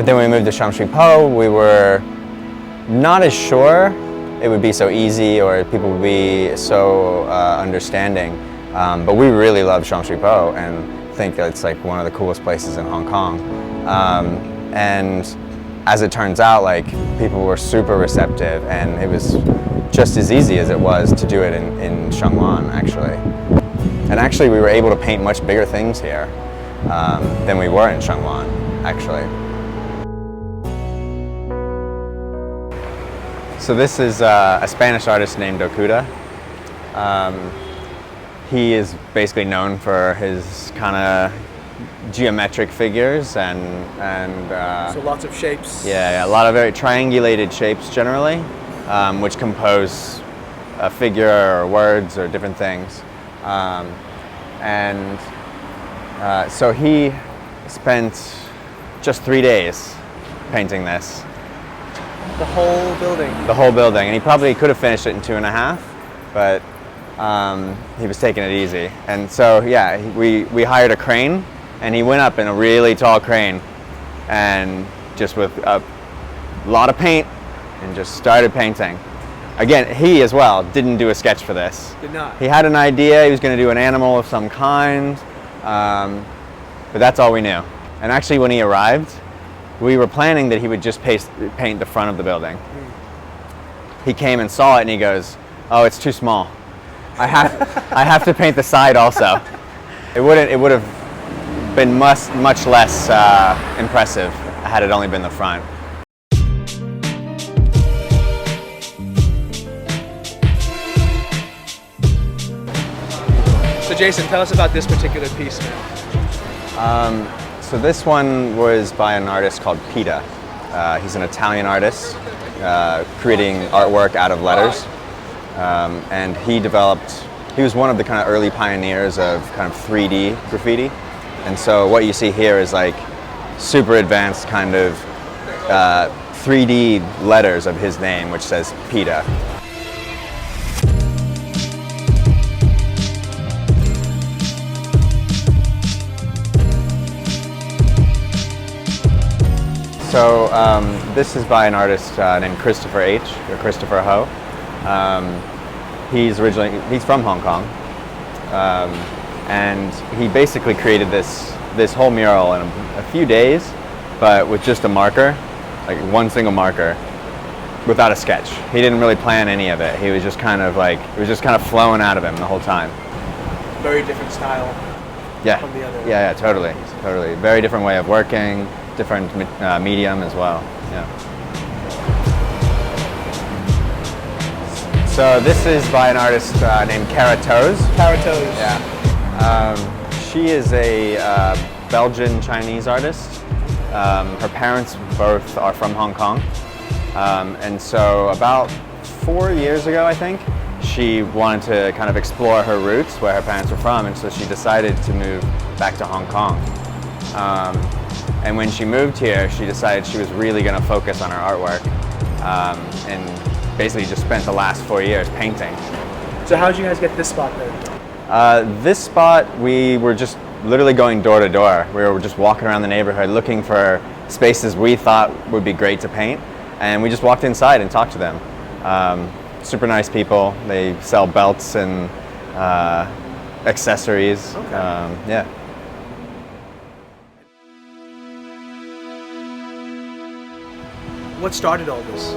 But then when we moved to Shamshui-Po, we were not as sure it would be so easy or people would be so understanding. But we really love Shamshui-Po and think that it's like one of the coolest places in Hong Kong. And as it turns out, like people were super receptive, and it was just as easy as it was to do it in Shangwan, actually. And actually, we were able to paint much bigger things here than we were in Shangwan, actually. So this is a Spanish artist named Okuda. He is basically known for his kind of geometric figures and so lots of shapes. Yeah, a lot of very triangulated shapes generally, which compose a figure or words or different things. So he spent just 3 days painting this. The whole building? The whole building, and he probably could have finished it in 2.5, but he was taking it easy. And so yeah, we hired a crane, and he went up in a really tall crane and just with a lot of paint and just started painting. Again, he as well didn't do a sketch for this. Did not. He had an idea, he was going to do an animal of some kind, but that's all we knew. And actually when he arrived, we were planning that he would just paint the front of the building. He came and saw it and he goes, "Oh, it's too small. I have to paint the side also." It would have been much less impressive had it only been the front. So Jason, tell us about this particular piece now. So this one was by an artist called Pita. He's an Italian artist creating artwork out of letters. And he was one of the kind of early pioneers of kind of 3D graffiti. And so what you see here is like super advanced kind of 3D letters of his name, which says Pita. So this is by an artist named Christopher H. or Christopher Ho. He's from Hong Kong, and he basically created this whole mural in a few days, but with just a marker, like one single marker, without a sketch. He didn't really plan any of it. He was just kind of like, it was just kind of flowing out of him the whole time. Very different style. Yeah. From the other. Yeah, totally. Very different way of working, different medium as well. Yeah. So this is by an artist named Cara Toes. Cara Toes. Yeah. She is a Belgian Chinese artist. Her parents both are from Hong Kong. And so about 4 years ago, I think, she wanted to kind of explore her roots, where her parents were from, and so she decided to move back to Hong Kong. And when she moved here, she decided she was really going to focus on her artwork, and basically just spent the last 4 years painting. So how did you guys get this spot then? This spot, we were just literally going door to door. We were just walking around the neighborhood looking for spaces we thought would be great to paint, and we just walked inside and talked to them. Super nice people. They sell belts and accessories. Okay. Yeah. What started all this?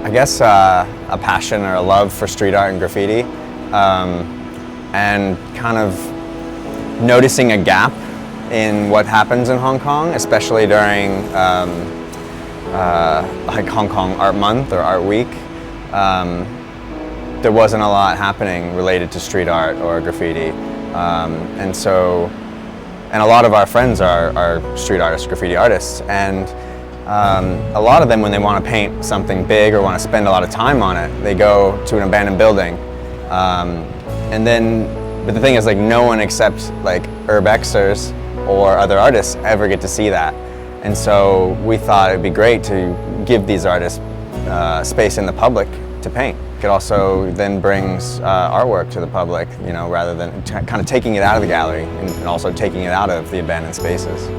I guess a passion or a love for street art and graffiti, and kind of noticing a gap in what happens in Hong Kong, especially during like Hong Kong Art Month or Art Week. There wasn't a lot happening related to street art or graffiti, and a lot of our friends are street artists, graffiti artists, and a lot of them, when they want to paint something big or want to spend a lot of time on it, they go to an abandoned building. But the thing is, like, no one except like urbexers or other artists ever get to see that. And so we thought it'd be great to give these artists space in the public to paint. It also then brings artwork to the public, rather than kind of taking it out of the gallery and also taking it out of the abandoned spaces.